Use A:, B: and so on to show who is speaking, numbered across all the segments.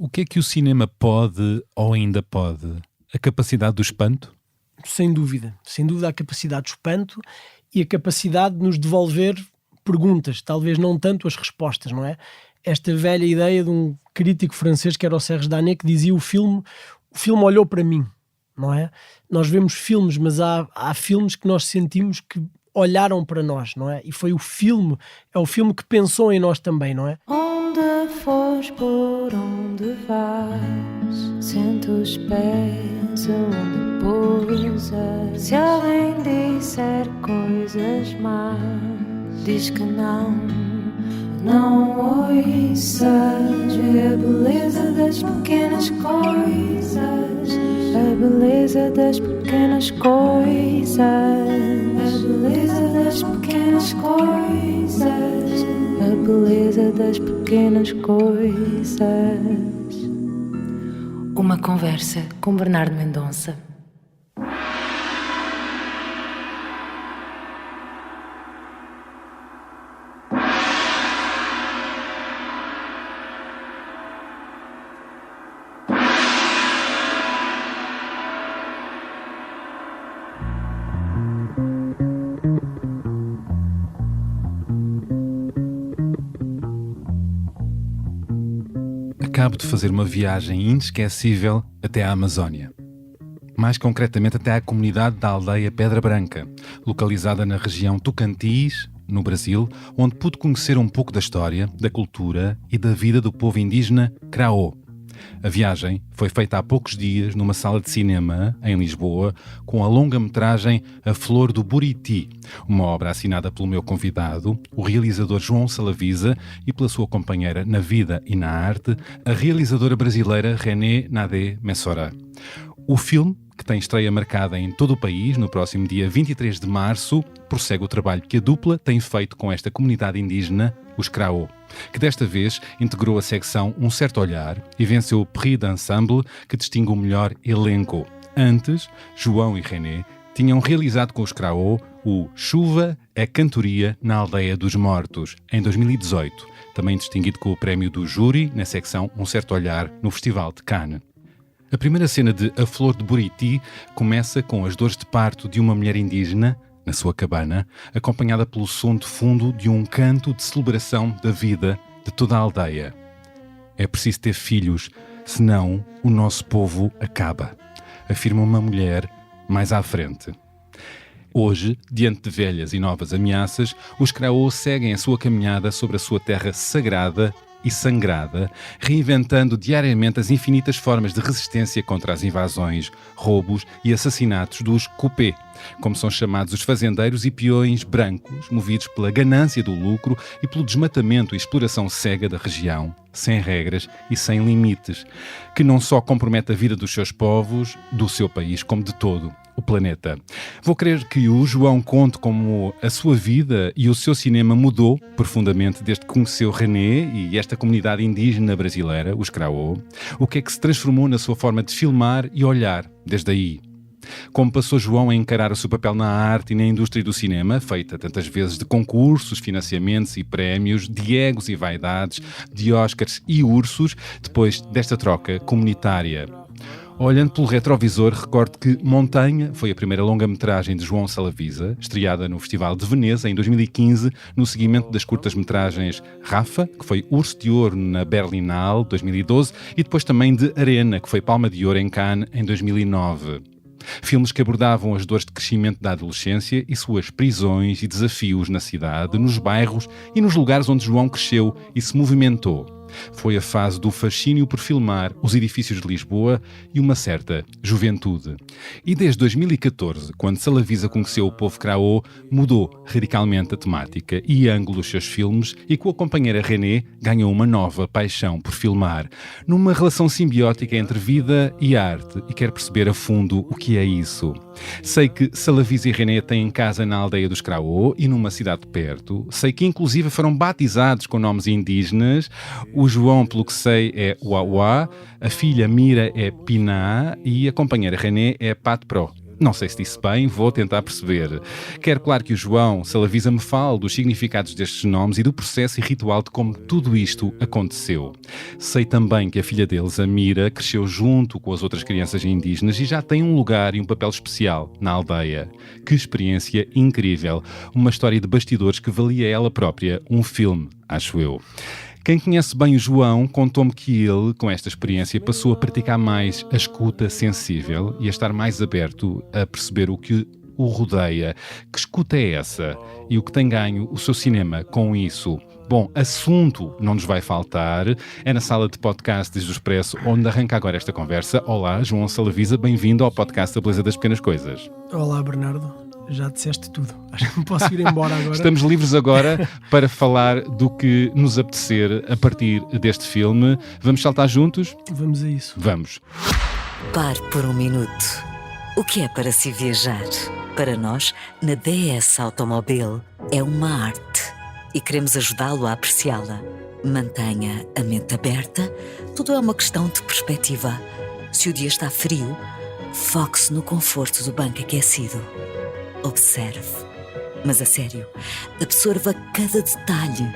A: O que é que o cinema pode ou ainda pode? A capacidade do espanto?
B: Sem dúvida a capacidade do espanto e a capacidade de nos devolver perguntas, talvez não tanto as respostas, não é? Esta velha ideia de um crítico francês que era o Serge Danet, que dizia o filme olhou para mim, não é? Nós vemos filmes, mas há filmes que nós sentimos que olharam para nós, não é? E foi o filme que pensou em nós também, não é?
C: Onde fores, por onde vais, sente os pés onde pousas. Se alguém disser coisas más, diz que não ouças. Vê a beleza das pequenas coisas, a beleza das pequenas coisas, a beleza das pequenas coisas, a beleza das pequenas coisas. Uma conversa com Bernardo Mendonça.
A: Acabo de fazer uma viagem inesquecível até à Amazónia. Mais concretamente até à comunidade da aldeia Pedra Branca, localizada na região Tocantins, no Brasil, onde pude conhecer um pouco da história, da cultura e da vida do povo indígena Craô. A viagem foi feita há poucos dias numa sala de cinema, em Lisboa, com a longa-metragem A Flor do Buriti, uma obra assinada pelo meu convidado, o realizador João Salavisa, e pela sua companheira na vida e na arte, a realizadora brasileira René Nadé Messora. O filme, que tem estreia marcada em todo o país no próximo dia 23 de março, prossegue o trabalho que a dupla tem feito com esta comunidade indígena, os Craô, que desta vez integrou a secção Um Certo Olhar e venceu o Prix d'Ensemble, que distingue o melhor elenco. Antes, João e René tinham realizado com os Craô o Chuva é Cantoria na Aldeia dos Mortos, em 2018, também distinguido com o prémio do júri na secção Um Certo Olhar no Festival de Cannes. A primeira cena de A Flor de Buriti começa com as dores de parto de uma mulher indígena, na sua cabana, acompanhada pelo som de fundo de um canto de celebração da vida de toda a aldeia. É preciso ter filhos, senão o nosso povo acaba, afirma uma mulher mais à frente. Hoje, diante de velhas e novas ameaças, os Craô seguem a sua caminhada sobre a sua terra sagrada e sangrada, reinventando diariamente as infinitas formas de resistência contra as invasões, roubos e assassinatos dos cupê, como são chamados os fazendeiros e peões brancos, movidos pela ganância do lucro e pelo desmatamento e exploração cega da região, sem regras e sem limites, que não só compromete a vida dos seus povos, do seu país, como de todo o planeta. Vou querer que o João conte como a sua vida e o seu cinema mudou profundamente desde que conheceu René e esta comunidade indígena brasileira, os Craô. O que é que se transformou na sua forma de filmar e olhar desde aí? Como passou João a encarar o seu papel na arte e na indústria do cinema, feita tantas vezes de concursos, financiamentos e prémios, de egos e vaidades, de Oscars e ursos, depois desta troca comunitária. Olhando pelo retrovisor, recordo que Montanha foi a primeira longa-metragem de João Salavisa, estreada no Festival de Veneza em 2015, no seguimento das curtas-metragens Rafa, que foi Urso de Ouro na Berlinale 2012, e depois também de Arena, que foi Palma de Ouro em Cannes em 2009. Filmes que abordavam as dores de crescimento da adolescência e suas prisões e desafios na cidade, nos bairros e nos lugares onde João cresceu e se movimentou. Foi a fase do fascínio por filmar os edifícios de Lisboa e uma certa juventude. E desde 2014, quando Salavisa conheceu o povo Craô, mudou radicalmente a temática e ângulo dos seus filmes e com a companheira René ganhou uma nova paixão por filmar, numa relação simbiótica entre vida e arte, e quer perceber a fundo o que é isso. Sei que Salavisa e René têm casa na aldeia dos Craô e numa cidade perto. Sei que inclusive foram batizados com nomes indígenas. O João, pelo que sei, é Uauá, a filha Mira é Piná e a companheira René é Pat Pro. Não sei se disse bem, vou tentar perceber. Quero, claro, que o João Salavisa me fale dos significados destes nomes e do processo e ritual de como tudo isto aconteceu. Sei também que a filha deles, a Mira, cresceu junto com as outras crianças indígenas e já tem um lugar e um papel especial na aldeia. Que experiência incrível! Uma história de bastidores que valia ela própria um filme, acho eu. Quem conhece bem o João contou-me que ele, com esta experiência, passou a praticar mais a escuta sensível e a estar mais aberto a perceber o que o rodeia. Que escuta é essa? E o que tem ganho o seu cinema com isso? Bom, assunto não nos vai faltar. É na sala de podcasts do Expresso onde arranca agora esta conversa. Olá, João Salavisa, bem-vindo ao podcast A Beleza das Pequenas Coisas.
B: Olá, Bernardo. Já disseste tudo. Acho que me posso ir embora agora.
A: Estamos livres agora para falar do que nos apetecer a partir deste filme. Vamos saltar juntos?
B: Vamos a isso.
A: Vamos.
D: Pare por um minuto. O que é para si viajar? Para nós, na DS Automobil, é uma arte e queremos ajudá-lo a apreciá-la. Mantenha a mente aberta, tudo é uma questão de perspectiva. Se o dia está frio, foque-se no conforto do banco aquecido. Observe, mas a sério, absorva cada detalhe.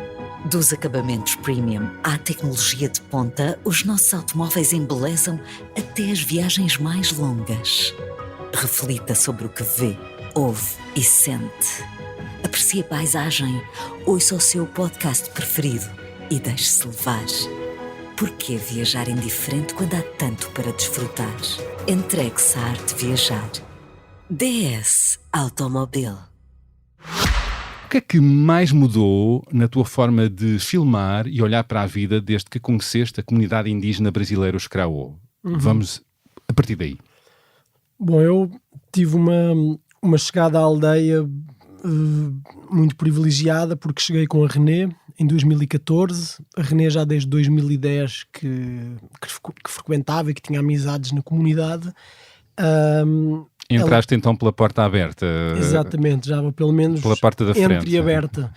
D: Dos acabamentos premium à tecnologia de ponta, os nossos automóveis embelezam até as viagens mais longas. Reflita sobre o que vê, ouve e sente. Aprecie a paisagem, ouça o seu podcast preferido e deixe-se levar. Por que viajar indiferente quando há tanto para desfrutar? Entregue-se à arte de viajar. DS Automobil.
A: O que é que mais mudou na tua forma de filmar e olhar para a vida desde que conheceste a comunidade indígena brasileira, os Karaô? Vamos a partir daí.
B: Bom, eu tive uma chegada à aldeia muito privilegiada porque cheguei com a René em 2014. A René já desde 2010 que frequentava e que tinha amizades na comunidade.
A: Entraste então pela porta aberta.
B: Exatamente, já pelo menos
A: pela porta da frente.
B: Entreaberta.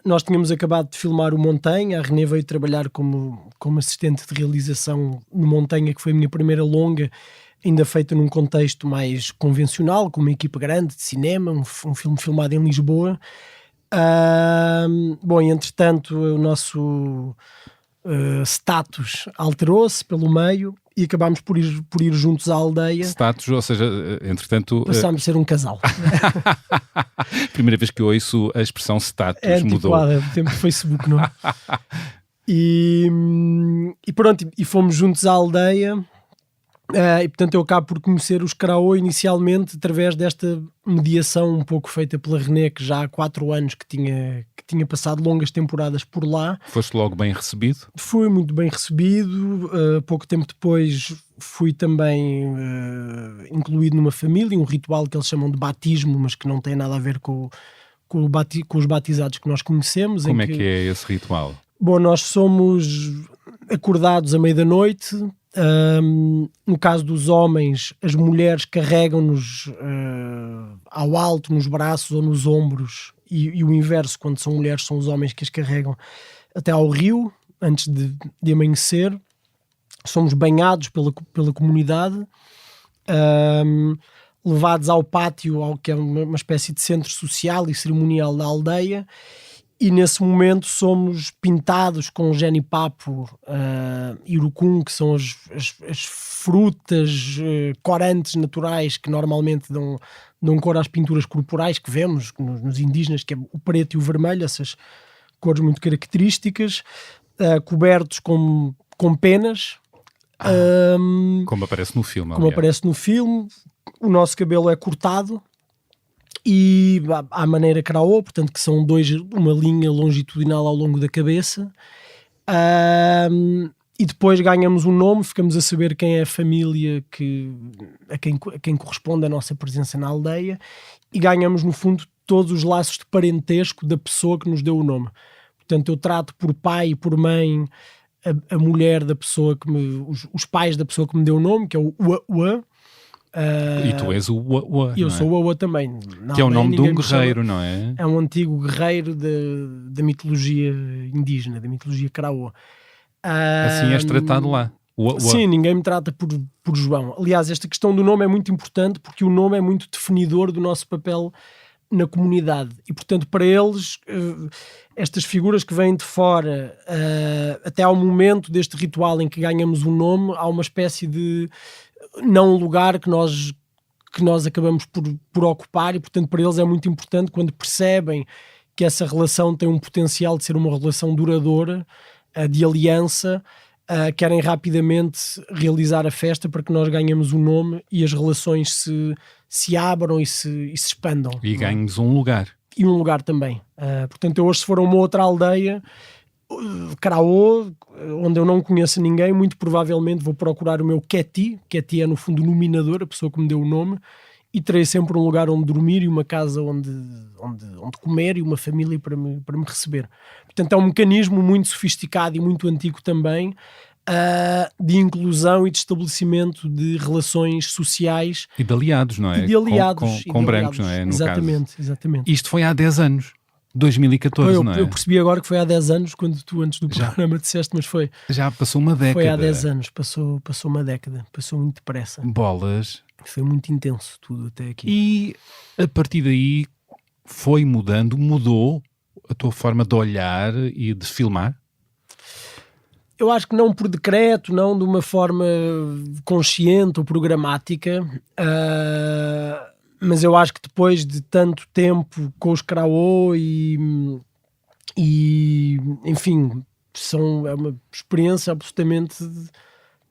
B: Nós tínhamos acabado de filmar o Montanha. A René veio trabalhar como assistente de realização no Montanha, que foi a minha primeira longa, ainda feita num contexto mais convencional, com uma equipa grande de cinema, um filme filmado em Lisboa. Bom, e entretanto o nosso status alterou-se pelo meio e acabámos por ir juntos à aldeia.
A: Status, ou seja, entretanto...
B: Passámos a ser um casal.
A: Primeira vez que eu ouço a expressão status, mudou.
B: É do tempo do Facebook, não é? E pronto, e fomos juntos à aldeia. E portanto eu acabo por conhecer os Karaô inicialmente através desta mediação um pouco feita pela René, que já há 4 anos que tinha passado longas temporadas por lá.
A: Foste logo bem recebido?
B: Fui muito bem recebido. Pouco tempo depois fui também incluído numa família, um ritual que eles chamam de batismo, mas que não tem nada a ver com os batizados que nós conhecemos.
A: Como é que é esse ritual?
B: Bom, nós somos acordados à meia da noite. No caso dos homens, as mulheres carregam-nos ao alto, nos braços ou nos ombros, e o inverso, quando são mulheres, são os homens que as carregam até ao rio, antes de amanhecer. Somos banhados pela comunidade, levados ao pátio, que é uma espécie de centro social e cerimonial da aldeia. E nesse momento somos pintados com genipapo e urucum, que são as frutas corantes naturais que normalmente dão cor às pinturas corporais que vemos nos indígenas, que é o preto e o vermelho, essas cores muito características, cobertos com penas.
A: Como aparece no filme.
B: Como aparece no filme. O nosso cabelo é cortado e à maneira Karaô, portanto que são uma linha longitudinal ao longo da cabeça, e depois ganhamos um nome, ficamos a saber quem é a família a quem corresponde a nossa presença na aldeia, e ganhamos no fundo todos os laços de parentesco da pessoa que nos deu o nome. Portanto eu trato por pai e por mãe a mulher da pessoa os pais da pessoa que me deu o nome, que é o Ua.
A: E tu és o Ua.
B: Eu sou o Ua também.
A: Que é o nome de um guerreiro, não é?
B: É um antigo guerreiro da mitologia indígena, da mitologia Karaô.
A: Assim és tratado lá.
B: Sim, ninguém me trata por João. Aliás, esta questão do nome é muito importante porque o nome é muito definidor do nosso papel na comunidade. E, portanto, para eles, estas figuras que vêm de fora, até ao momento deste ritual em que ganhamos um nome, há uma espécie de não lugar que nós acabamos por ocupar e, portanto, para eles é muito importante quando percebem que essa relação tem um potencial de ser uma relação duradoura, de aliança, querem rapidamente realizar a festa para que nós ganhemos um nome e as relações se abram e se expandam.
A: E ganhemos um lugar.
B: E um lugar também. Portanto, eu hoje, se for a uma outra aldeia, Caraó, onde eu não conheço ninguém, muito provavelmente vou procurar o meu Keti. Keti é, no fundo, o nominador, a pessoa que me deu o nome, e terei sempre um lugar onde dormir e uma casa onde comer e uma família para me receber. Portanto, é um mecanismo muito sofisticado e muito antigo também, de inclusão e de estabelecimento de relações sociais.
A: E de aliados, não é?
B: E de aliados.
A: Com brancos, não é? No
B: exatamente,
A: caso.
B: exatamente.
A: Isto foi há 10 anos. 2014, não é?
B: Eu percebi agora que foi há 10 anos, quando tu antes do programa disseste, mas foi.
A: Já passou uma década.
B: Foi há 10 anos, passou uma década, passou muito depressa.
A: Bolas.
B: Foi muito intenso tudo até aqui.
A: E a partir daí foi mudou a tua forma de olhar e de filmar?
B: Eu acho que não por decreto, não de uma forma consciente ou programática, mas eu acho que depois de tanto tempo com os Caraó e enfim, é uma experiência absolutamente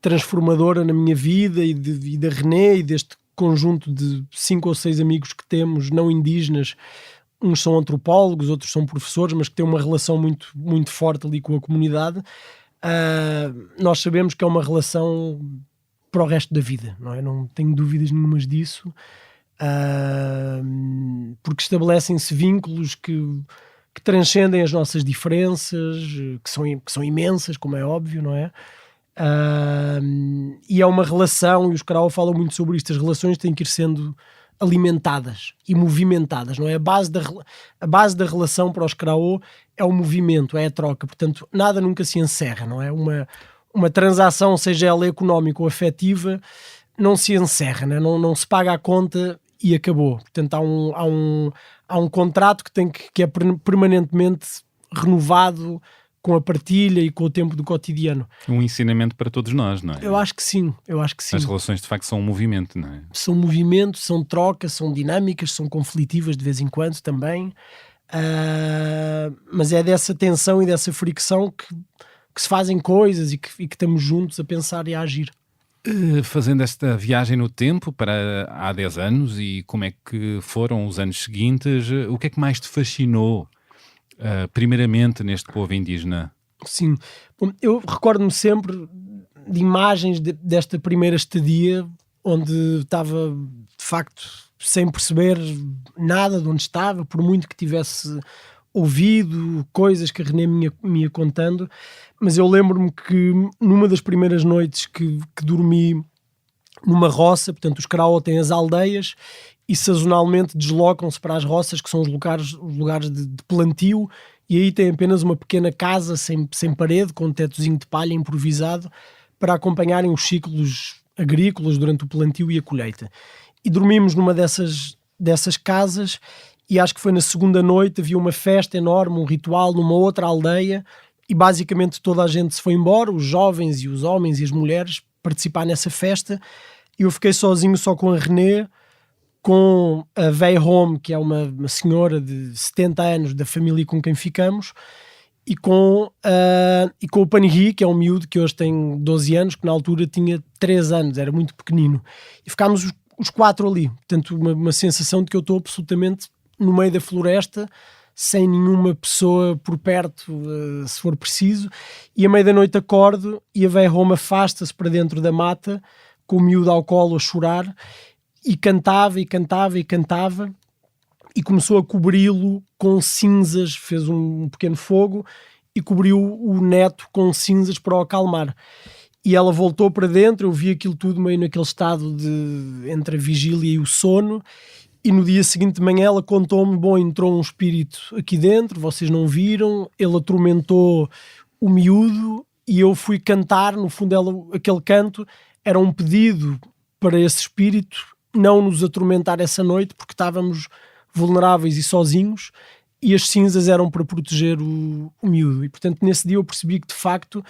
B: transformadora na minha vida e da René e deste conjunto de 5 ou 6 amigos que temos, não indígenas. Uns são antropólogos, outros são professores, mas que têm uma relação muito, muito forte ali com a comunidade. Nós sabemos que é uma relação para o resto da vida, não é? Não tenho dúvidas nenhumas disso, porque estabelecem-se vínculos que transcendem as nossas diferenças, que são imensas, como é óbvio, não é? E é uma relação, e os Caraó falam muito sobre isto, as relações têm que ir sendo alimentadas e movimentadas, não é? A base da relação para os Caraó é o movimento, é a troca, portanto nada nunca se encerra, não é? Uma transação, seja ela económica ou afetiva, não se encerra, não se paga a conta e acabou. Portanto há um contrato que é permanentemente renovado com a partilha e com o tempo do cotidiano.
A: Um ensinamento para todos nós, não é?
B: Eu acho que sim.
A: As relações de facto são um movimento, não é?
B: São movimento, são trocas, são dinâmicas, são conflitivas de vez em quando também, mas é dessa tensão e dessa fricção que se fazem coisas e que estamos juntos a pensar e a agir.
A: Fazendo esta viagem no tempo para há 10 anos e como é que foram os anos seguintes, o que é que mais te fascinou primeiramente neste povo indígena?
B: Sim, bom, eu recordo-me sempre de imagens desta primeira estadia, onde estava de facto sem perceber nada de onde estava, por muito que tivesse ouvido coisas que a René me ia contando, mas eu lembro-me que numa das primeiras noites que dormi numa roça, portanto os Caraó têm as aldeias e sazonalmente deslocam-se para as roças, que são os lugares de plantio, e aí tem apenas uma pequena casa sem parede, com um tetozinho de palha improvisado, para acompanharem os ciclos agrícolas durante o plantio e a colheita. E dormimos numa dessas casas, e acho que foi na segunda noite, havia uma festa enorme, um ritual numa outra aldeia, e basicamente toda a gente se foi embora, os jovens e os homens e as mulheres, participar nessa festa, e eu fiquei sozinho só com a René, com a Vei Home, que é uma senhora de 70 anos da família com quem ficamos, e com o Panhi, que é um miúdo que hoje tem 12 anos, que na altura tinha 3 anos, era muito pequenino. E ficámos os 4 ali. Portanto, uma sensação de que eu estou absolutamente no meio da floresta, sem nenhuma pessoa por perto, se for preciso. E à meia da noite acordo e a Vei Home afasta-se para dentro da mata, com o miúdo ao colo a chorar, e cantava e cantava e cantava, e começou a cobri-lo com cinzas, fez um pequeno fogo e cobriu o neto com cinzas para o acalmar. E ela voltou para dentro, eu vi aquilo tudo meio naquele estado entre a vigília e o sono, e no dia seguinte de manhã ela contou-me, entrou um espírito aqui dentro, vocês não viram, ele atormentou o miúdo, e eu fui cantar, no fundo aquele canto era um pedido para esse espírito não nos atormentar essa noite, porque estávamos vulneráveis e sozinhos, e as cinzas eram para proteger o miúdo. E portanto nesse dia eu percebi que de facto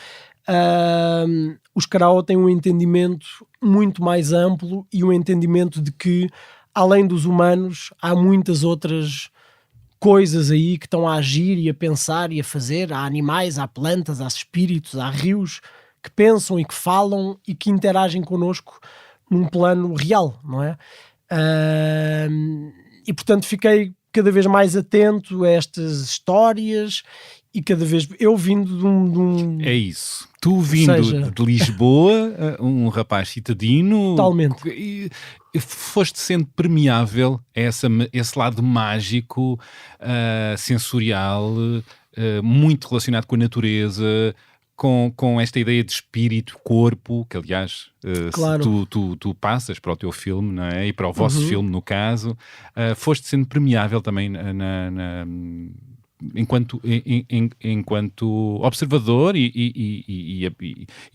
B: os Karaó têm um entendimento muito mais amplo e um entendimento de que além dos humanos há muitas outras coisas aí que estão a agir e a pensar e a fazer. Há animais, há plantas, há espíritos, há rios que pensam e que falam e que interagem connosco num plano real, não é? E portanto fiquei cada vez mais atento a estas histórias e cada vez eu vindo de um...
A: É isso. Tu vindo de Lisboa, um rapaz citadino...
B: Totalmente.
A: Foste sendo permeável a esse lado mágico, sensorial, muito relacionado com a natureza, com esta ideia de espírito, corpo, que aliás
B: claro.
A: tu passas para o teu filme, não é? E para o vosso filme, no caso. Foste sendo permeável também enquanto observador e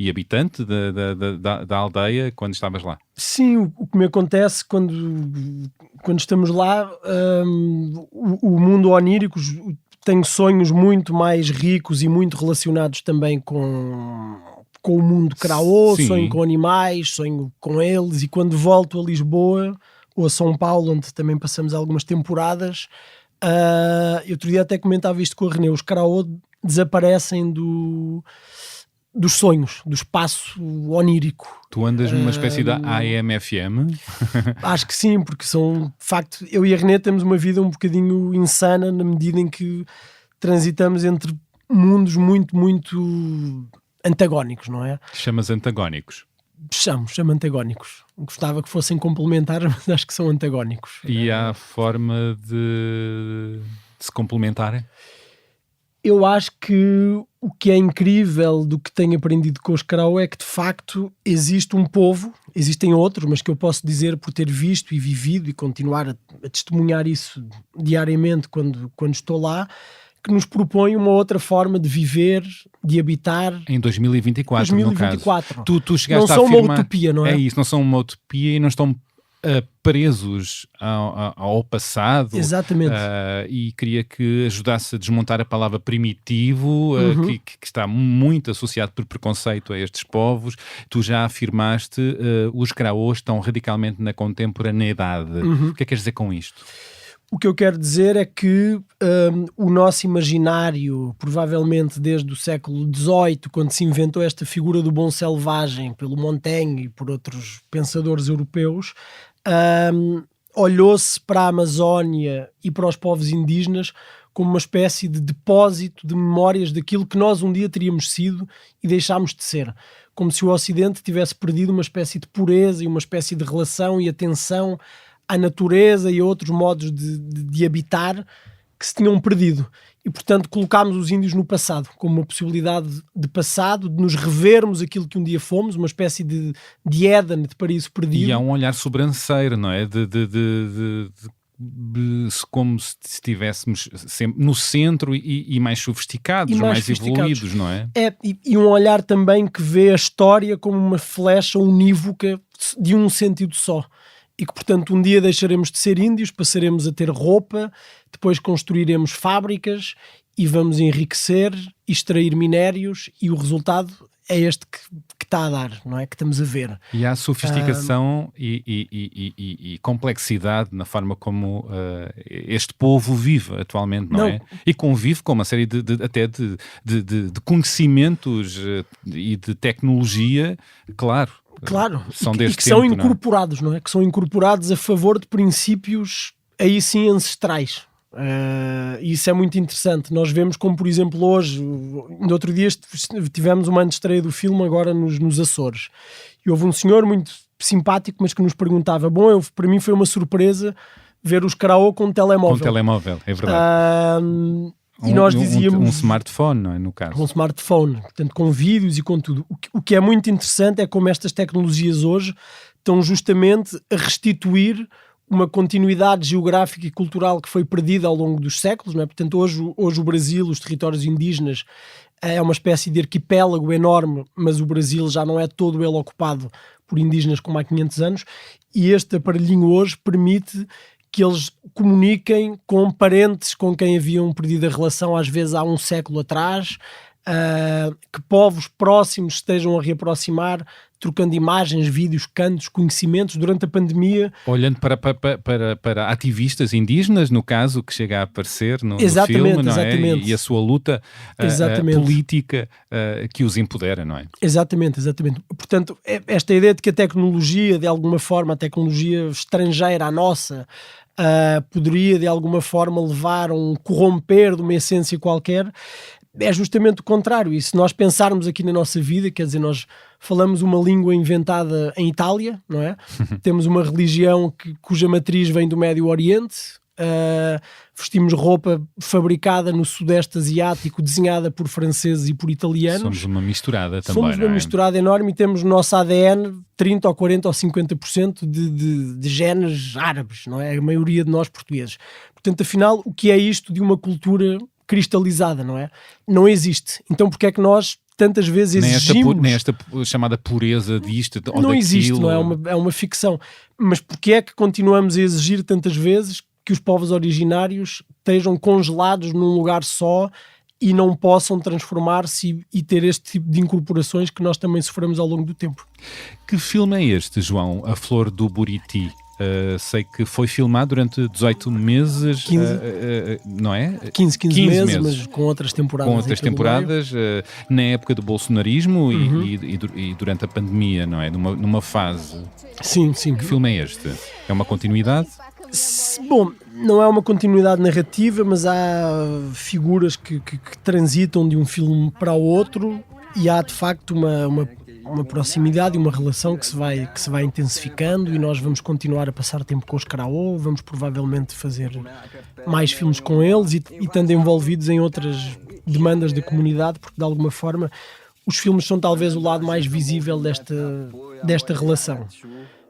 A: habitante da aldeia quando estavas lá.
B: Sim, o que me acontece quando estamos lá, o mundo onírico tem sonhos muito mais ricos e muito relacionados também com o mundo Karaó, sonho com animais, sonho com eles, e quando volto a Lisboa ou a São Paulo, onde também passamos algumas temporadas, outro dia até comentava isto com a René, os Karaó desaparecem dos sonhos, do espaço onírico.
A: Tu andas numa espécie de AM/FM?
B: Acho que sim, porque são, de facto, eu e a René temos uma vida um bocadinho insana na medida em que transitamos entre mundos muito, muito antagónicos, não é?
A: Chamas antagónicos?
B: Chamo antagónicos. Gostava que fossem complementares, mas acho que são antagónicos.
A: E há forma de se complementarem?
B: Eu acho que o que é incrível do que tenho aprendido com os Karaó é que de facto existe um povo, existem outros, mas que eu posso dizer por ter visto e vivido e continuar a testemunhar isso diariamente quando estou lá, que nos propõe uma outra forma de viver, de habitar.
A: Em 2024, no caso. Tu chegaste
B: não são uma utopia, não é?
A: É isso, não são uma utopia e não estão presos ao passado.
B: Exatamente.
A: E queria que ajudasse a desmontar a palavra primitivo, que está muito associado por preconceito a estes povos. Tu já afirmaste os Karaós estão radicalmente na contemporaneidade. O que é que queres dizer com isto?
B: O que eu quero dizer é que o nosso imaginário, provavelmente desde o século XVIII, quando se inventou esta figura do bom selvagem pelo Montaigne e por outros pensadores europeus, olhou-se para a Amazónia e para os povos indígenas como uma espécie de depósito de memórias daquilo que nós um dia teríamos sido e deixámos de ser. Como se o Ocidente tivesse perdido uma espécie de pureza e uma espécie de relação e atenção à natureza e a outros modos de habitar que se tinham perdido. E, portanto, colocámos os índios no passado, como uma possibilidade de passado, de nos revermos aquilo que um dia fomos, uma espécie de Éden, de paraíso perdido.
A: E há um olhar sobranceiro, não é? Como se estivéssemos sempre no centro e mais sofisticados, mais evoluídos, não é?
B: E um olhar também que vê a história como uma flecha unívoca de um sentido só. E que, portanto, um dia deixaremos de ser índios, passaremos a ter roupa, depois construiremos fábricas e vamos enriquecer, extrair minérios, e o resultado é este que está a dar, não é? Que estamos a ver.
A: E há sofisticação e complexidade na forma como este povo vive atualmente, não é? E convive com uma série de conhecimentos e de tecnologia, claro.
B: Claro,
A: são
B: e que são incorporados, não é? Que são incorporados a favor de princípios aí sim ancestrais. E isso é muito interessante. Nós vemos como, por exemplo, hoje, no outro dia tivemos uma antestreia do filme agora nos Açores, e houve um senhor muito simpático, mas que nos perguntava, para mim foi uma surpresa ver os Karaó com telemóvel.
A: Com telemóvel, é verdade.
B: E nós dizíamos...
A: Um smartphone, não é, no caso?
B: Um smartphone, portanto, com vídeos e com tudo. O que é muito interessante é como estas tecnologias hoje estão justamente a restituir uma continuidade geográfica e cultural que foi perdida ao longo dos séculos, não é? Portanto, hoje o Brasil, os territórios indígenas, é uma espécie de arquipélago enorme, mas o Brasil já não é todo ele ocupado por indígenas como há 500 anos, e este aparelhinho hoje permite que eles comuniquem com parentes com quem haviam perdido a relação às vezes há um século atrás, que povos próximos estejam a reaproximar, trocando imagens, vídeos, cantos, conhecimentos durante a pandemia.
A: Olhando para ativistas indígenas, no caso, que chega a aparecer no filme, não é? E a sua luta política que os empodera, não é?
B: Exatamente. Portanto, esta ideia de que a tecnologia, de alguma forma, a tecnologia estrangeira à nossa, poderia de alguma forma levar a um corromper de uma essência qualquer, é justamente o contrário. E se nós pensarmos aqui na nossa vida, quer dizer, nós falamos uma língua inventada em Itália, não é? Temos uma religião cuja matriz vem do Médio Oriente, vestimos roupa fabricada no Sudeste Asiático, desenhada por franceses e por italianos.
A: Somos uma misturada também,
B: Somos uma misturada enorme e temos no nosso ADN 30 ou 40 ou 50% de genes árabes, não é? A maioria de nós portugueses. Portanto, afinal, o que é isto de uma cultura cristalizada, não é? Não existe. Então porque é que nós tantas vezes exigimos...
A: Nem esta chamada pureza disto ou daquilo...
B: Não existe, não é? É uma ficção. Mas porque é que continuamos a exigir tantas vezes que os povos originários estejam congelados num lugar só e não possam transformar-se e ter este tipo de incorporações que nós também sofremos ao longo do tempo?
A: Que filme é este, João? A Flor do Buriti. Sei que foi filmado durante 18 meses,
B: 15,
A: não é?
B: 15 meses, mas com outras temporadas.
A: Com outras temporadas, na época do bolsonarismo e durante a pandemia, não é? Numa fase.
B: Sim.
A: Que filme é este? É uma continuidade?
B: Bom, não é uma continuidade narrativa, mas há figuras que transitam de um filme para o outro e há de facto uma proximidade e uma relação que se vai intensificando, e nós vamos continuar a passar tempo com os Karaô, vamos provavelmente fazer mais filmes com eles e estando envolvidos em outras demandas da comunidade, porque de alguma forma os filmes são talvez o lado mais visível desta relação.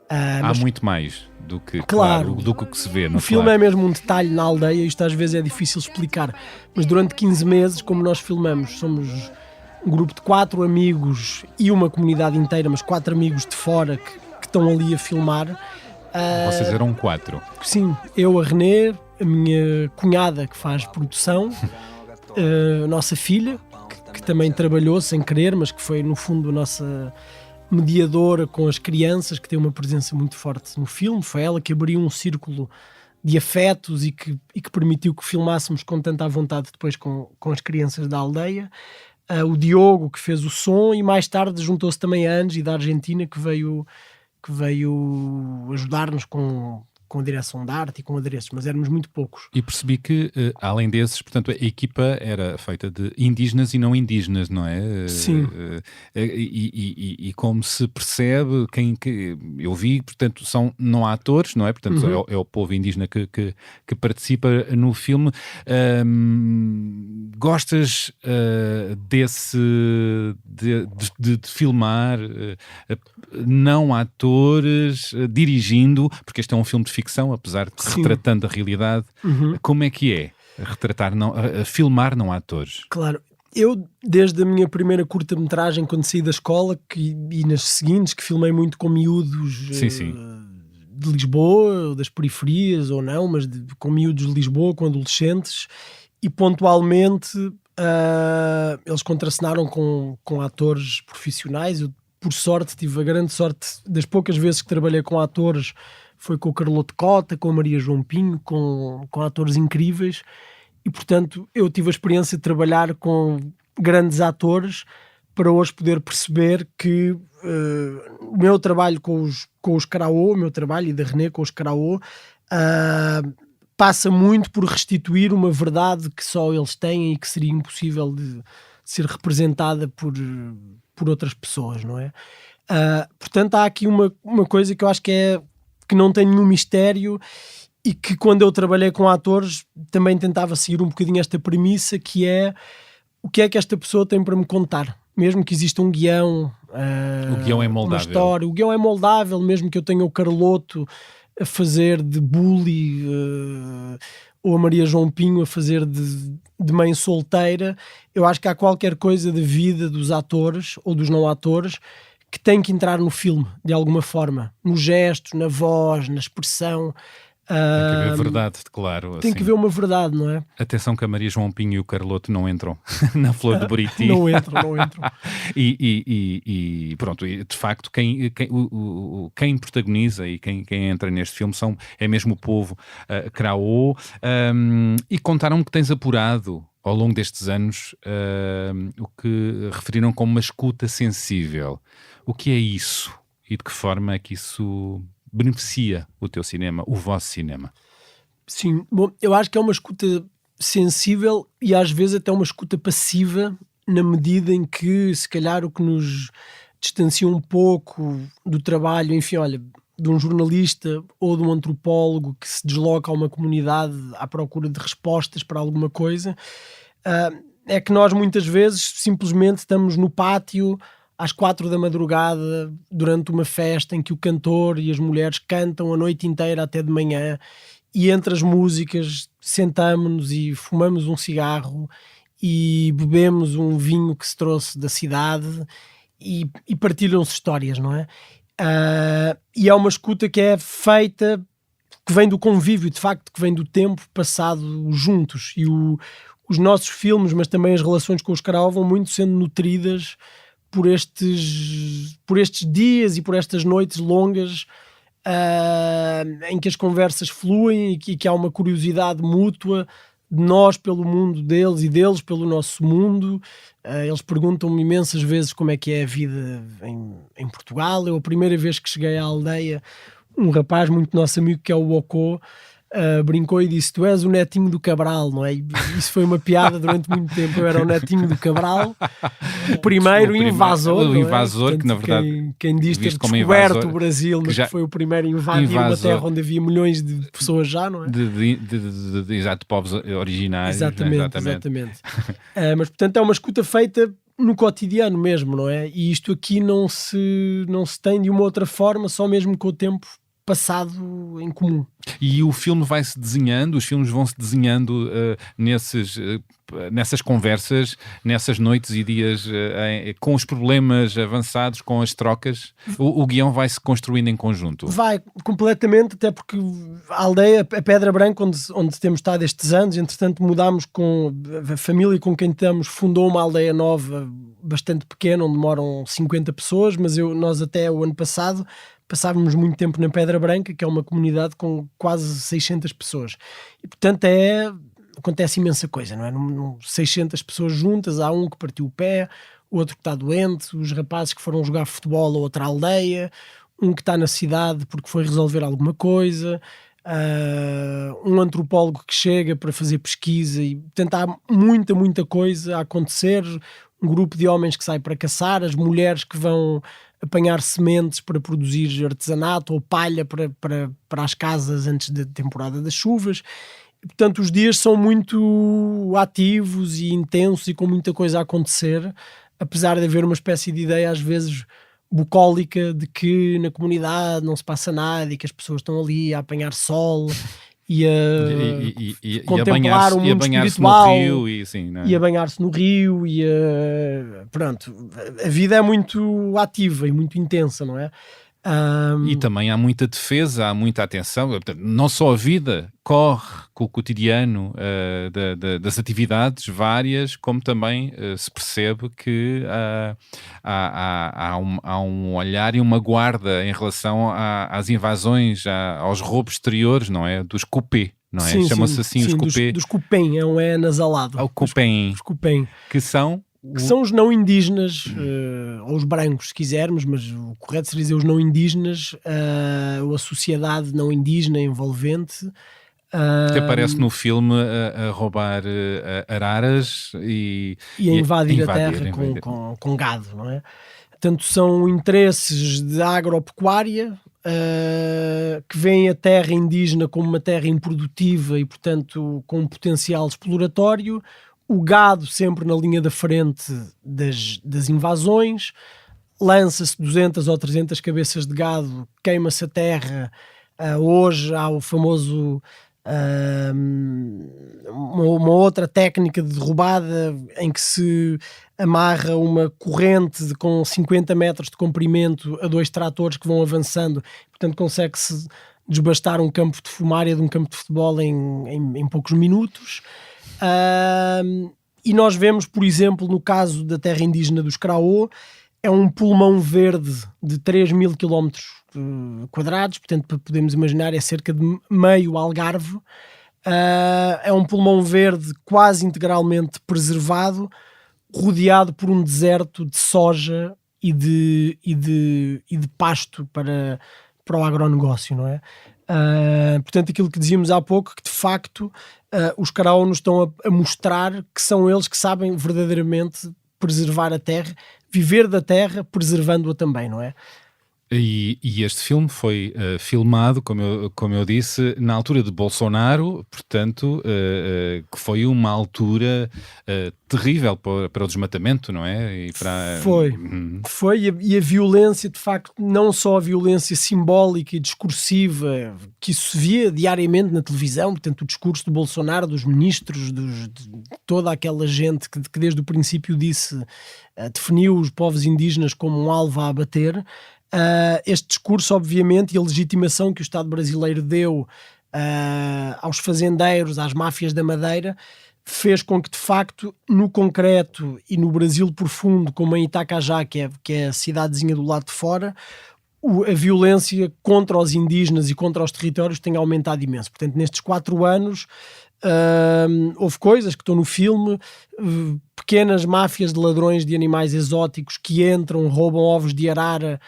A: Há muito mais do que,
B: claro,
A: do que se vê.
B: O filme é mesmo um detalhe na aldeia, isto às vezes é difícil explicar, mas durante 15 meses, como nós filmamos, somos um grupo de 4 amigos e uma comunidade inteira, mas 4 amigos de fora que estão ali a filmar.
A: Vocês eram 4?
B: Sim, eu, a Renê, a minha cunhada que faz produção, a nossa filha, que também trabalhou sem querer, mas que foi no fundo a nossa mediadora com as crianças, que tem uma presença muito forte no filme. Foi ela que abriu um círculo de afetos e que permitiu que filmássemos com tanta vontade depois com as crianças da aldeia. O Diogo, que fez o som, e mais tarde juntou-se também a Angie da Argentina, que veio ajudar-nos com a direção de arte e com adereços, mas éramos muito poucos.
A: E percebi que, além desses, portanto, a equipa era feita de indígenas e não indígenas, não é?
B: Sim.
A: E como se percebe, eu vi, portanto, não há atores, não é? Portanto, é o povo indígena que participa no filme. Gostas de filmar não atores dirigindo, porque este é um filme de ficção, apesar de retratando a realidade. Como é que é filmar não atores?
B: Claro, eu desde a minha primeira curta-metragem, quando saí da escola, e nas seguintes, que filmei muito com miúdos de Lisboa, ou das periferias ou não, mas com miúdos de Lisboa, com adolescentes, e pontualmente eles contracenaram com atores profissionais. Eu, por sorte, tive a grande sorte, das poucas vezes que trabalhei com atores, foi com o Carloto Cota, com a Maria João Pinho, com atores incríveis, e portanto eu tive a experiência de trabalhar com grandes atores para hoje poder perceber que o meu trabalho com os Karaô, o meu trabalho e da Renê com os Karaô, passa muito por restituir uma verdade que só eles têm e que seria impossível de ser representada por outras pessoas, não é? Portanto, há aqui uma coisa que eu acho que não tem nenhum mistério, e que quando eu trabalhei com atores também tentava seguir um bocadinho esta premissa, que é o que é que esta pessoa tem para me contar, mesmo que exista um guião,
A: o guião é moldável.
B: Uma história, o guião é moldável, mesmo que eu tenha o Carloto a fazer de bully, ou a Maria João Pinho a fazer de mãe solteira. Eu acho que há qualquer coisa da vida dos atores ou dos não atores que tem que entrar no filme, de alguma forma, nos gestos, na voz, na expressão.
A: Tem que haver verdade, claro.
B: Tem que haver uma verdade, não é?
A: Atenção que a Maria João Pinho e o Carloto não entram na Flor de Buriti.
B: Não entram.
A: E pronto, de facto, quem protagoniza e quem entra neste filme é mesmo o povo Craô. E contaram-me que tens apurado ao longo destes anos o que referiram como uma escuta sensível. O que é isso? E de que forma é que isso beneficia o teu cinema, o vosso cinema?
B: Sim, bom, eu acho que é uma escuta sensível e às vezes até uma escuta passiva, na medida em que se calhar o que nos distancia um pouco do trabalho, enfim, olha, de um jornalista ou de um antropólogo que se desloca a uma comunidade à procura de respostas para alguma coisa, é que nós muitas vezes simplesmente estamos no pátio às 4 da madrugada, durante uma festa em que o cantor e as mulheres cantam a noite inteira até de manhã, e entre as músicas sentamos-nos e fumamos um cigarro e bebemos um vinho que se trouxe da cidade e partilham-se histórias, não é? E é uma escuta que é feita, que vem do convívio, de facto, que vem do tempo passado juntos, e os nossos filmes, mas também as relações com os Craó vão muito sendo nutridas por estes dias e por estas noites longas em que as conversas fluem e que há uma curiosidade mútua de nós pelo mundo deles e deles pelo nosso mundo. Eles perguntam-me imensas vezes como é que é a vida em Portugal. Eu, a primeira vez que cheguei à aldeia, um rapaz muito nosso amigo, que é o Ocô, brincou e disse: tu és o netinho do Cabral, não é? E isso foi uma piada durante muito tempo. Eu era o netinho do Cabral, o primeiro invasor.
A: O invasor,
B: Portanto,
A: que na verdade
B: quem diz ter
A: visto como
B: descoberto
A: invasor,
B: o Brasil, mas que foi o primeiro a invadir uma terra onde havia milhões de pessoas já, não é?
A: Exato, povos originários.
B: Exatamente. Mas portanto é uma escuta feita no cotidiano mesmo, não é? E isto aqui não se tem de uma outra forma, só mesmo com o tempo passado em comum.
A: E o filme vai-se desenhando, os filmes vão-se desenhando nessas conversas, nessas noites e dias, com os problemas avançados, com as trocas. O guião vai-se construindo em conjunto? Vai,
B: completamente, até porque a aldeia, a Pedra Branca, onde temos estado estes anos, entretanto mudámos, com a família com quem estamos, fundou uma aldeia nova, bastante pequena, onde moram 50 pessoas, mas nós até o ano passado passávamos muito tempo na Pedra Branca, que é uma comunidade com quase 600 pessoas. E, portanto, acontece imensa coisa, não é? 600 pessoas juntas, há um que partiu o pé, outro que está doente, os rapazes que foram jogar futebol a outra aldeia, um que está na cidade porque foi resolver alguma coisa, um antropólogo que chega para fazer pesquisa, e, portanto, há muita coisa a acontecer. Um grupo de homens que sai para caçar, as mulheres que vão apanhar sementes para produzir artesanato ou palha para as casas antes da temporada das chuvas. E, portanto, os dias são muito ativos e intensos e com muita coisa a acontecer, apesar de haver uma espécie de ideia às vezes bucólica de que na comunidade não se passa nada e que as pessoas estão ali a apanhar sol e a contemplar o mundo espiritual
A: no rio,
B: e a banhar-se no rio pronto, a vida é muito ativa e muito intensa, não é?
A: E também há muita defesa, há muita atenção. Não só a vida corre com o cotidiano das atividades várias, como também se percebe que há um olhar e uma guarda em relação às invasões, aos roubos exteriores, não é? Dos cupê, não é? Chama-se assim, os cupê.
B: Dos cupém, é um nasalado.
A: Ao cupém.
B: Os cupém.
A: Que são
B: os não indígenas, ou os brancos, se quisermos, mas o correto seria dizer os não indígenas, ou a sociedade não indígena envolvente.
A: Que aparece no filme a roubar araras e
B: a invadir a terra com gado, não é? Portanto, são interesses de agropecuária, que veem a terra indígena como uma terra improdutiva e, portanto, com um potencial exploratório. O gado sempre na linha da frente das invasões, lança-se 200 ou 300 cabeças de gado, queima-se a terra. Hoje há o famoso uma outra técnica de derrubada em que se amarra uma corrente com 50 metros de comprimento a 2 tratores que vão avançando, portanto consegue-se desbastar um campo de fumária de um campo de futebol em poucos minutos. E nós vemos, por exemplo, no caso da terra indígena dos Karaô, é um pulmão verde de 3.000 km quadrados, portanto podemos imaginar é cerca de meio Algarve. É um pulmão verde quase integralmente preservado, rodeado por um deserto de soja e de pasto para o agronegócio, não é? Portanto, aquilo que dizíamos há pouco, que de facto os Karaô nos estão a mostrar que são eles que sabem verdadeiramente preservar a terra, viver da terra, preservando-a também, não é?
A: E este filme foi filmado, como eu disse, na altura de Bolsonaro, portanto, que foi uma altura terrível para o desmatamento, não é? E para...
B: Foi, e a violência, de facto, não só a violência simbólica e discursiva, que isso se via diariamente na televisão, portanto, o discurso do Bolsonaro, dos ministros, de toda aquela gente que desde o princípio definiu os povos indígenas como um alvo a abater. Este discurso, obviamente, e a legitimação que o Estado brasileiro deu aos fazendeiros, às máfias da madeira, fez com que, de facto, no concreto e no Brasil profundo, como em Itacajá, que é a cidadezinha do lado de fora, a violência contra os indígenas e contra os territórios tenha aumentado imenso. Portanto, nestes 4 anos, houve coisas que estão no filme, pequenas máfias de ladrões de animais exóticos que entram, roubam ovos de arara,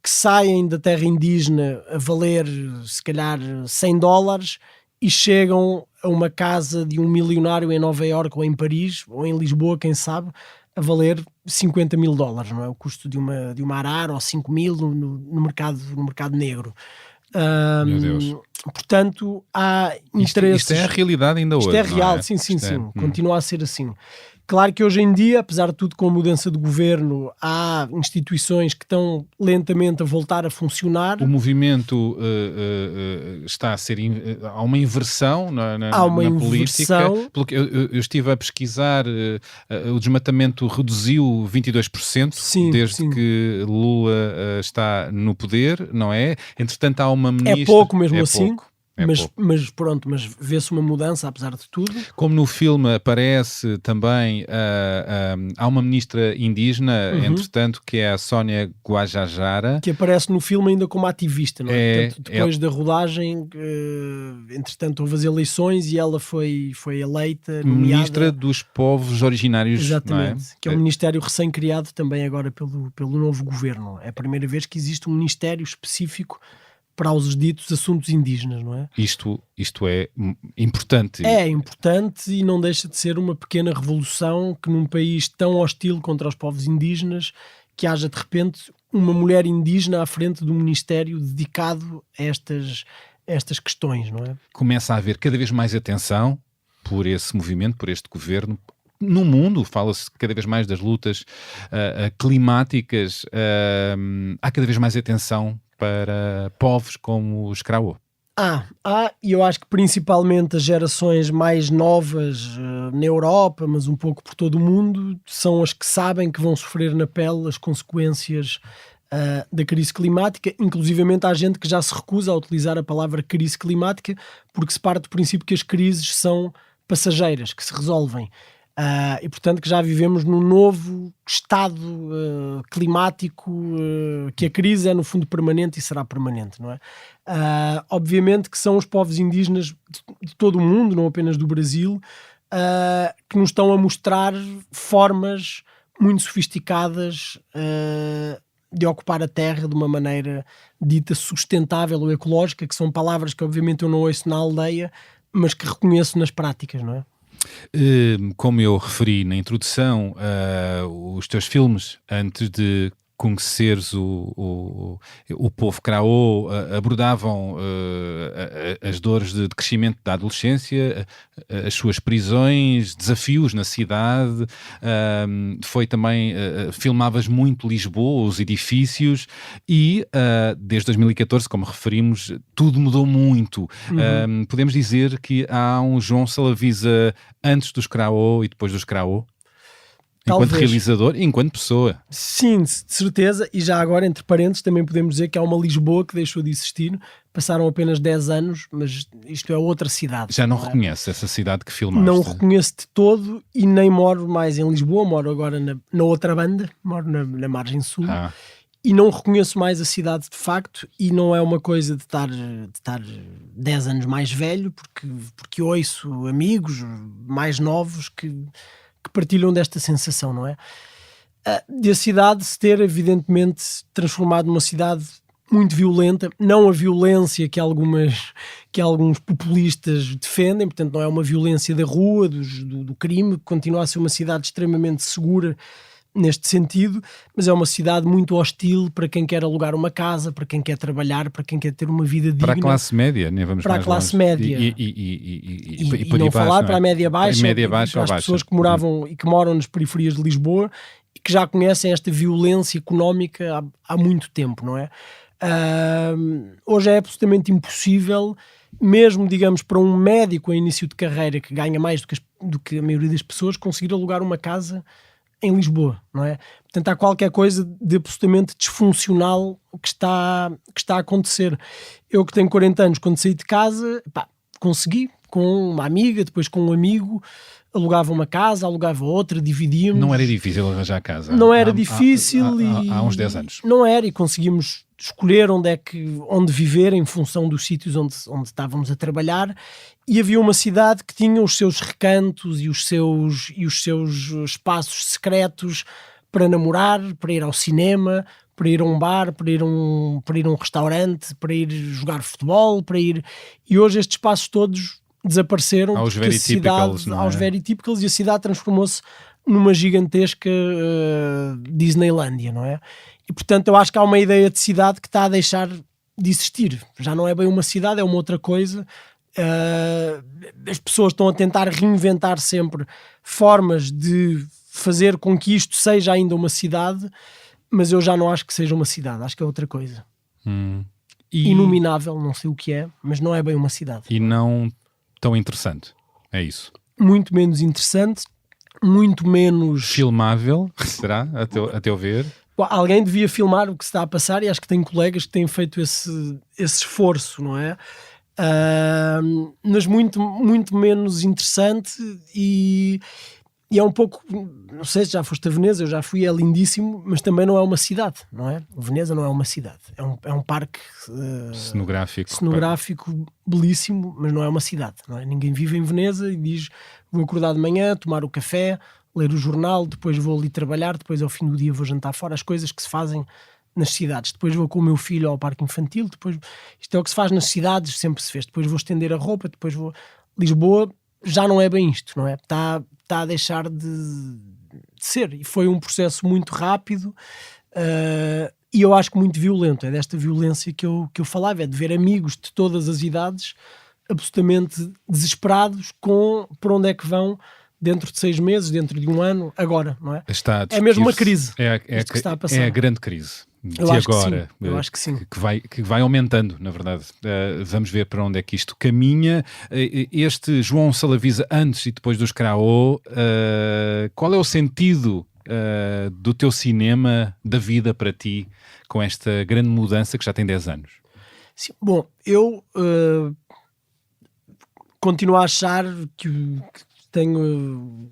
B: que saem da terra indígena a valer, se calhar, $100 e chegam a uma casa de um milionário em Nova Iorque ou em Paris, ou em Lisboa, quem sabe, a valer $50.000, não é? O custo de uma arara, ou 5.000 no mercado negro.
A: Meu Deus.
B: Portanto, há interesses...
A: Isto é a realidade ainda hoje,
B: Isto é real,
A: não é?
B: sim. Continua a ser assim. Claro que hoje em dia, apesar de tudo, com a mudança de governo, há instituições que estão lentamente a voltar a funcionar.
A: O movimento está a ser... há uma inversão na política. Pelo que eu estive a pesquisar, o desmatamento reduziu 22% desde que Lula está no poder, não é? Entretanto, há uma ministra...
B: É pouco mesmo assim.
A: Pouco.
B: Mas vê-se uma mudança, apesar de tudo.
A: Como no filme aparece também, há uma ministra indígena, entretanto, que é a Sónia Guajajara.
B: Que aparece no filme ainda como ativista, não é? Portanto, depois da rodagem, entretanto, houve as eleições e ela foi eleita, nomeada...
A: Ministra dos Povos Originários.
B: Exatamente,
A: não é?
B: Que é um ministério recém-criado também agora pelo novo governo. É a primeira vez que existe um ministério específico para os ditos assuntos indígenas, não é?
A: Isto é importante.
B: É importante e não deixa de ser uma pequena revolução que num país tão hostil contra os povos indígenas, que haja de repente uma mulher indígena à frente de um ministério dedicado a estas questões, não é?
A: Começa a haver cada vez mais atenção por esse movimento, por este governo. No mundo, fala-se cada vez mais das lutas climáticas, há cada vez mais atenção para povos como os Karaô.
B: E eu acho que principalmente as gerações mais novas na Europa, mas um pouco por todo o mundo, são as que sabem que vão sofrer na pele as consequências da crise climática. Inclusivamente há gente que já se recusa a utilizar a palavra crise climática porque se parte do princípio que as crises são passageiras, que se resolvem. E portanto que já vivemos num novo estado climático, que a crise é no fundo permanente e será permanente, não é? Obviamente que são os povos indígenas de todo o mundo, não apenas do Brasil, que nos estão a mostrar formas muito sofisticadas de ocupar a terra de uma maneira dita sustentável ou ecológica, que são palavras que obviamente eu não ouço na aldeia, mas que reconheço nas práticas, não é?
A: Como eu referi na introdução, os teus filmes, antes de conheceres o povo Craô, abordavam as dores de crescimento da adolescência, as suas prisões, desafios na cidade. Foi também, filmavas muito Lisboa, os edifícios, e desde 2014, como referimos, tudo mudou muito. Podemos dizer que há um João Salavisa antes dos Craô e depois dos Craô? Enquanto realizador e enquanto pessoa.
B: Sim, de certeza. E já agora, entre parênteses, também podemos dizer que há uma Lisboa que deixou de existir. Passaram apenas 10 anos, mas isto é outra cidade.
A: Já não reconhece essa cidade que filmaste?
B: Não reconheço de todo e nem moro mais em Lisboa. Moro agora na outra banda, moro na margem sul. E não reconheço mais a cidade de facto, e não é uma coisa de estar 10 anos mais velho, porque ouço amigos mais novos que partilham desta sensação, não é? De a cidade se ter evidentemente transformado numa cidade muito violenta, não a violência que alguns populistas defendem, portanto não é uma violência da rua, do crime, continua a ser uma cidade extremamente segura neste sentido, mas é uma cidade muito hostil para quem quer alugar uma casa, para quem quer trabalhar, para quem quer ter uma vida digna.
A: Para a classe média, nem vamos
B: para
A: mais
B: a classe
A: longe.
B: média.
A: E
B: não falar
A: baixo,
B: para a média baixa, para as pessoas que moravam e que moram nas periferias de Lisboa e que já conhecem esta violência económica há muito tempo, não é? Hoje é absolutamente impossível, mesmo, digamos, para um médico em início de carreira que ganha mais do que a maioria das pessoas, conseguir alugar uma casa em Lisboa, não é? Portanto, há qualquer coisa de absolutamente disfuncional que está a acontecer. Eu que tenho 40 anos, quando saí de casa, consegui, com uma amiga, depois com um amigo, alugava uma casa, alugava outra, dividíamos.
A: Não era difícil arranjar casa?
B: Não era difícil.
A: Há uns 10 anos.
B: Não era, e conseguimos escolher onde viver em função dos sítios onde estávamos a trabalhar, e havia uma cidade que tinha os seus recantos e os seus espaços secretos para namorar, para ir ao cinema, para ir a um bar, para ir a um restaurante, para ir jogar futebol, e hoje estes espaços todos desapareceram
A: aos very
B: typicals, e a cidade transformou-se numa gigantesca Disneylândia, não é? E portanto eu acho que há uma ideia de cidade que está a deixar de existir. Já não é bem uma cidade, é uma outra coisa. As pessoas estão a tentar reinventar sempre formas de fazer com que isto seja ainda uma cidade, mas eu já não acho que seja uma cidade, acho que é outra coisa. Inominável, não sei o que é, mas não é bem uma cidade.
A: E não tão interessante, é isso?
B: Muito menos interessante, muito menos...
A: filmável, será, a teu ver?
B: Alguém devia filmar o que se está a passar, e acho que tem colegas que têm feito esse esforço, não é? Mas muito, muito menos interessante, e é um pouco, não sei se já foste a Veneza, eu já fui, é lindíssimo, mas também não é uma cidade, não é? Veneza não é uma cidade, é um parque cenográfico belíssimo, mas não é uma cidade, não é? Ninguém vive em Veneza e diz, vou acordar de manhã, tomar o café, ler o jornal, depois vou ali trabalhar, depois ao fim do dia vou jantar fora, as coisas que se fazem nas cidades, depois vou com o meu filho ao parque infantil, depois isto é o que se faz nas cidades, sempre se fez, depois vou estender a roupa, depois vou... Lisboa já não é bem isto, não é? Está a deixar de ser, e foi um processo muito rápido, e eu acho que muito violento. É desta violência que eu falava, é de ver amigos de todas as idades absolutamente desesperados com por onde é que vão dentro de 6 meses, dentro de 1 ano, agora, não é? É mesmo uma crise.
A: Que está a passar. É a grande crise de agora.
B: Eu acho que sim.
A: Que vai aumentando, na verdade. Vamos ver para onde é que isto caminha. Este João Salavisa, antes e depois dos Craô, qual é o sentido do teu cinema, da vida para ti, com esta grande mudança que já tem 10 anos?
B: Sim, bom, eu continuo a achar que tenho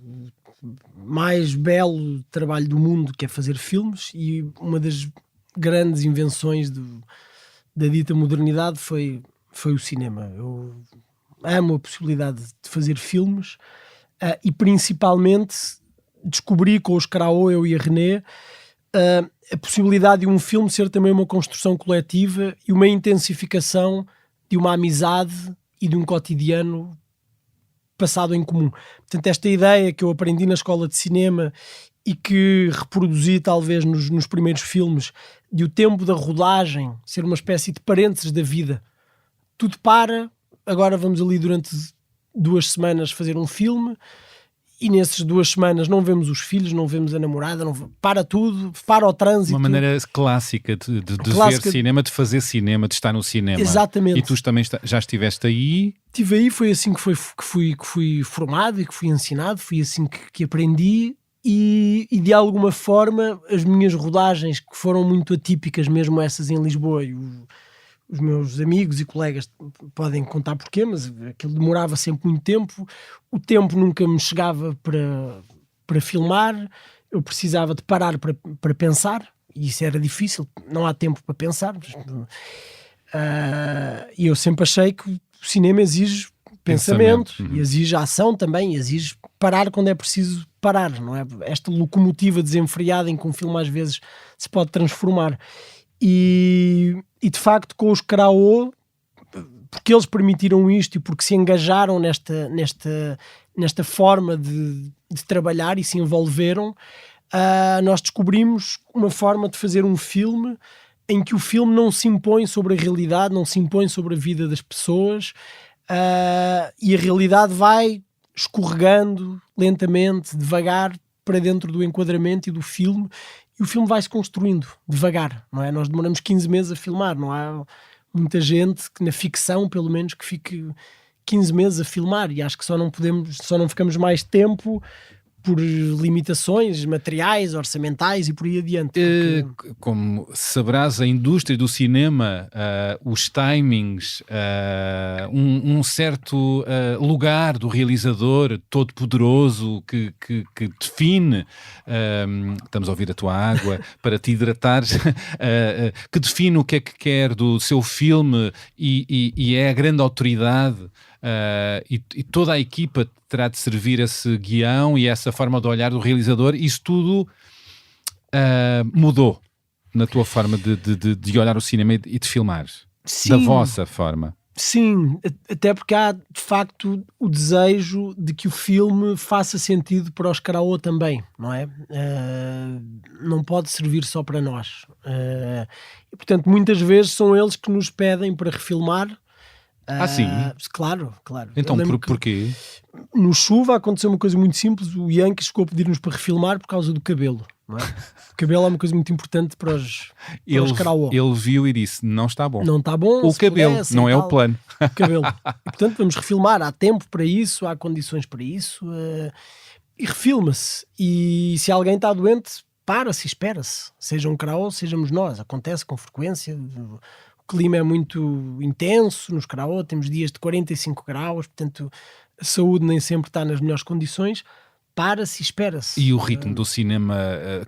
B: mais belo trabalho do mundo, que é fazer filmes, e uma das grandes invenções da dita modernidade foi o cinema. Eu amo a possibilidade de fazer filmes, e principalmente descobri com os Craô, eu e a René, a possibilidade de um filme ser também uma construção coletiva e uma intensificação de uma amizade e de um cotidiano passado em comum. Portanto, esta ideia que eu aprendi na escola de cinema e que reproduzi talvez nos primeiros filmes, de o tempo da rodagem ser uma espécie de parênteses da vida. Tudo para, agora vamos ali durante 2 semanas fazer um filme, e nessas 2 semanas não vemos os filhos, não vemos a namorada, para tudo, para o trânsito.
A: Uma maneira clássica de ver cinema, de fazer cinema, de estar no cinema.
B: Exatamente.
A: E tu também já estiveste aí?
B: Estive aí, foi assim que fui formado e que fui ensinado, foi assim que aprendi. E de alguma forma as minhas rodagens, que foram muito atípicas, mesmo essas em Lisboa, e os meus amigos e colegas podem contar porquê, mas aquilo demorava sempre muito tempo, o tempo nunca me chegava para filmar, eu precisava de parar para pensar, e isso era difícil, não há tempo para pensar. E eu sempre achei que o cinema exige pensamento. E exige ação também, e exige parar quando é preciso parar, não é? Esta locomotiva desenfreada em que um filme às vezes se pode transformar. E de facto com os Karaô, porque eles permitiram isto e porque se engajaram nesta forma de trabalhar e se envolveram, nós descobrimos uma forma de fazer um filme em que o filme não se impõe sobre a realidade, não se impõe sobre a vida das pessoas, e a realidade vai escorregando lentamente, devagar, para dentro do enquadramento e do filme, e o filme vai-se construindo devagar, não é? Nós demoramos 15 meses a filmar, não há muita gente que na ficção, pelo menos, que fique 15 meses a filmar, e acho que só não ficamos mais tempo por limitações materiais, orçamentais e por aí adiante.
A: Como saberás, a indústria do cinema, os timings, um certo lugar do realizador todo poderoso que define, estamos a ouvir a tua água, para te hidratares, que define o que é que quer do seu filme e é a grande autoridade. E toda a equipa terá de servir esse guião e essa forma de olhar do realizador. Isso tudo mudou na tua forma de olhar o cinema e de filmar.
B: Sim.
A: Da vossa forma.
B: Sim, até porque há de facto o desejo de que o filme faça sentido para os Karaô também, não é? Não pode servir só para nós. E portanto muitas vezes são eles que nos pedem para refilmar.
A: Sim?
B: Claro.
A: Então porquê?
B: No Chuva aconteceu uma coisa muito simples. O Yankee chegou a pedir-nos para refilmar por causa do cabelo, não é? O cabelo é uma coisa muito importante para os Karaô.
A: Ele viu e disse, não está bom.
B: Não está bom.
A: O cabelo, pudesse, não é o plano.
B: O cabelo. E, portanto vamos refilmar, há tempo para isso, há condições para isso, e refilma-se. E se alguém está doente, para-se e espera-se. Seja um Karaô, sejamos nós. Acontece com frequência. O clima é muito intenso nos Karaô, temos dias de 45 graus, portanto a saúde nem sempre está nas melhores condições, para-se e espera-se.
A: E o ritmo do cinema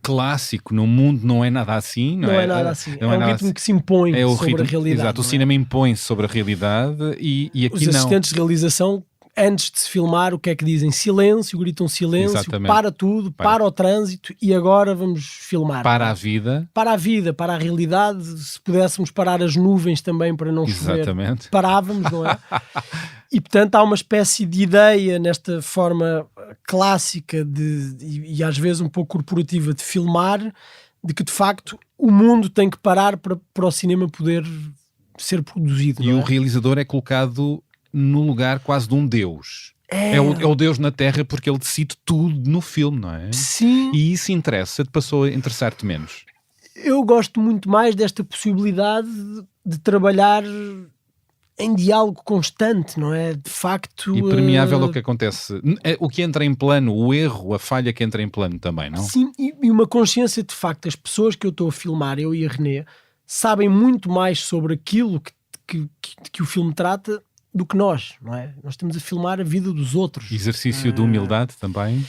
A: clássico no mundo não é nada assim, não é?
B: Não é nada assim, é um ritmo que se impõe sobre a realidade.
A: Exato, o cinema impõe sobre a realidade e aqui
B: os assistentes de realização, antes de se filmar, o que é que dizem? Silêncio, gritam silêncio. Exatamente. Para tudo, para o trânsito, e agora vamos filmar.
A: Para a vida.
B: Para a vida, para a realidade. Se pudéssemos parar as nuvens também para não chover, parávamos, não é? E portanto há uma espécie de ideia nesta forma clássica e às vezes um pouco corporativa de filmar, de que de facto o mundo tem que parar para o cinema poder ser produzido.
A: E o realizador é colocado no lugar quase de um deus. É o deus na Terra, porque ele decide tudo no filme, não é?
B: Sim.
A: E isso interessa-te, passou a interessar-te menos?
B: Eu gosto muito mais desta possibilidade de trabalhar em diálogo constante, não é? De facto...
A: E permeável ao que acontece. O que entra em plano, o erro, a falha que entra em plano também, não?
B: Sim, e uma consciência de facto, as pessoas que eu estou a filmar, eu e a René, sabem muito mais sobre aquilo que o filme trata do que nós, não é? Nós estamos a filmar a vida dos outros.
A: Exercício de humildade também?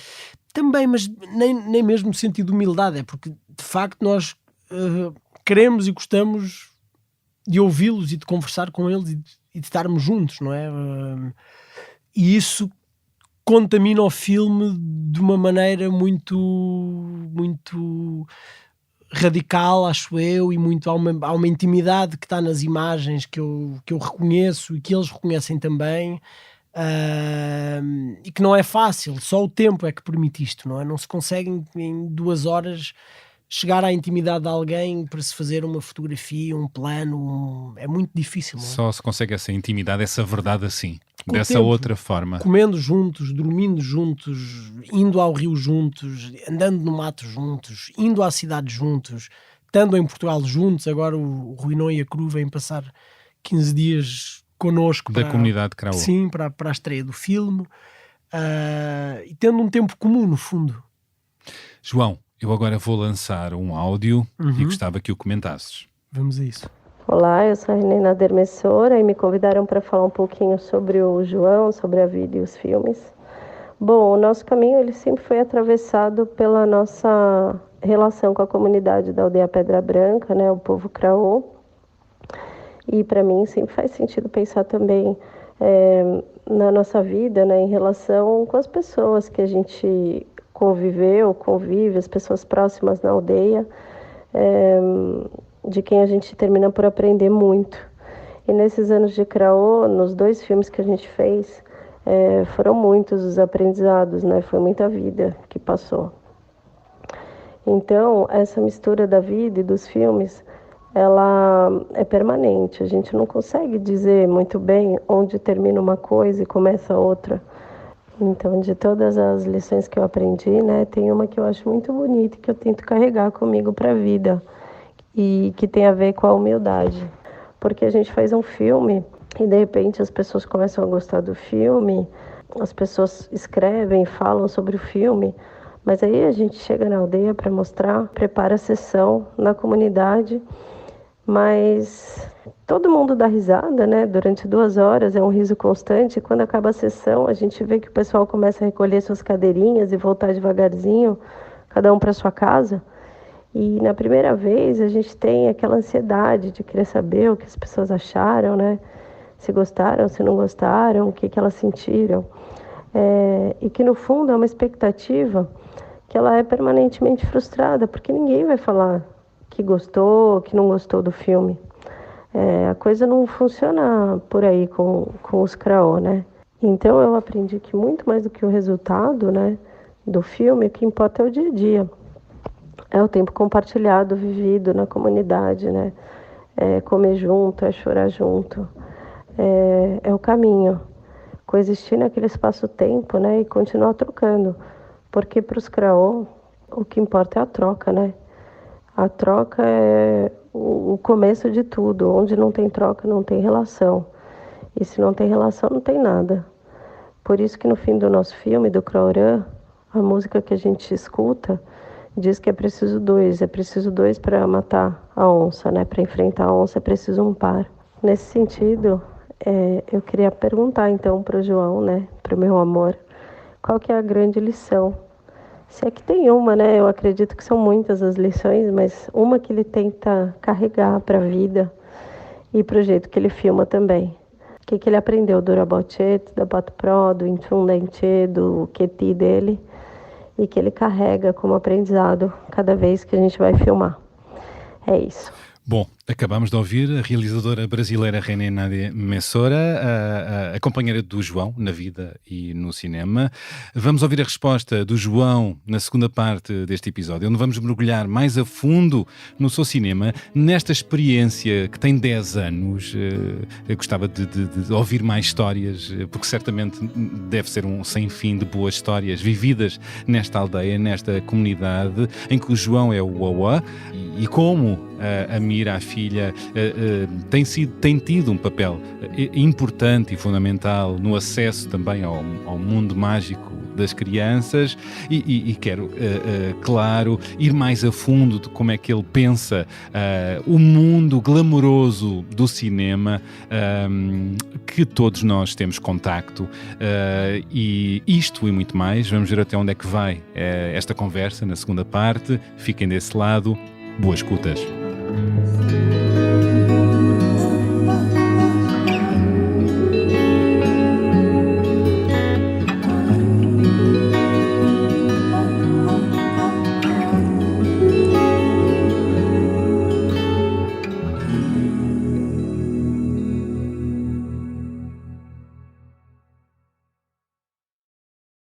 B: Também, mas nem mesmo no sentido de humildade, é porque de facto nós queremos e gostamos de ouvi-los e de conversar com eles e de estarmos juntos, não é? E isso contamina o filme de uma maneira muito radical, acho eu, e muito há uma intimidade que está nas imagens que eu reconheço e que eles reconhecem também, e que não é fácil, só o tempo é que permite isto, não é? Não se consegue em 2 horas chegar à intimidade de alguém para se fazer uma fotografia, um plano, é muito difícil, não é?
A: Só se consegue essa intimidade, essa verdade assim,
B: Com o
A: dessa
B: tempo,
A: outra forma.
B: comendo juntos, dormindo juntos, indo ao rio juntos, andando no mato juntos, indo à cidade juntos, estando em Portugal juntos. Agora o Ruinão e a Cru vêm passar 15 dias connosco
A: Da comunidade Craô.
B: sim, para a estreia do filme, e tendo um tempo comum no fundo.
A: João, eu agora vou lançar um áudio e gostava que o comentasses.
B: Vamos a isso.
E: Olá, eu sou a Renina Dermessora e me convidaram para falar um pouquinho sobre o João, sobre a vida e os filmes. Bom, o nosso caminho ele sempre foi atravessado pela nossa relação com a comunidade da aldeia Pedra Branca, né, o povo Craô. E para mim sempre faz sentido pensar também na nossa vida, né, em relação com as pessoas que a gente convive, as pessoas próximas na aldeia, de quem a gente termina por aprender muito. E nesses anos de Craô, nos 2 filmes que a gente fez, foram muitos os aprendizados, né? Foi muita vida que passou. Então, essa mistura da vida e dos filmes, ela é permanente. A gente não consegue dizer muito bem onde termina uma coisa e começa outra. Então, de todas as lições que eu aprendi, né, tem uma que eu acho muito bonita, que eu tento carregar comigo para a vida, e que tem a ver com a humildade. Porque a gente faz um filme e, de repente, as pessoas começam a gostar do filme, as pessoas escrevem, falam sobre o filme, mas aí a gente chega na aldeia para mostrar, prepara a sessão na comunidade, mas todo mundo dá risada, né? Durante 2 horas é um riso constante. E quando acaba a sessão, a gente vê que o pessoal começa a recolher suas cadeirinhas e voltar devagarzinho, cada um para sua casa. E na primeira vez a gente tem aquela ansiedade de querer saber o que as pessoas acharam, né? Se gostaram, se não gostaram, o que elas sentiram. E que no fundo é uma expectativa que ela é permanentemente frustrada, porque ninguém vai falar que gostou, que não gostou do filme. A coisa não funciona por aí com os Craô, né? Então eu aprendi que muito mais do que o resultado, né, do filme, o que importa é o dia a dia. É o tempo compartilhado, vivido na comunidade, né? É comer junto, é chorar junto. É o caminho. Coexistir naquele espaço-tempo, né? E continuar trocando. Porque para os Craô, o que importa é a troca, né? A troca é o começo de tudo. Onde não tem troca, não tem relação. E se não tem relação, não tem nada. Por isso que no fim do nosso filme, do Craorã, a música que a gente escuta diz que é preciso 2 para matar a onça, né? Para enfrentar a onça é preciso um par. Nesse sentido, eu queria perguntar então para o João, né? Para o meu amor, qual que é a grande lição? Se é que tem uma, né? Eu acredito que são muitas as lições, mas uma que ele tenta carregar para a vida e para o jeito que ele filma também. O que ele aprendeu do Rabotchet, da Batpro, do Intundente, do Keti dele, e que ele carrega como aprendizado cada vez que a gente vai filmar. É isso.
A: Bom, acabamos de ouvir a realizadora brasileira Renina Dermessora, a companheira do João na vida e no cinema. Vamos ouvir a resposta do João na segunda parte deste episódio, onde vamos mergulhar mais a fundo no seu cinema, nesta experiência que tem 10 anos. Eu gostava de ouvir mais histórias, porque certamente deve ser um sem fim de boas histórias vividas nesta aldeia, nesta comunidade, em que o João é o Uauá, e como a Mira, a filha, tem tido um papel importante e fundamental no acesso também ao mundo mágico das crianças, e quero, claro, ir mais a fundo de como é que ele pensa o mundo glamouroso do cinema, que todos nós temos contacto, e isto e muito mais. Vamos ver até onde é que vai esta conversa na segunda parte. Fiquem desse lado. Boas escutas.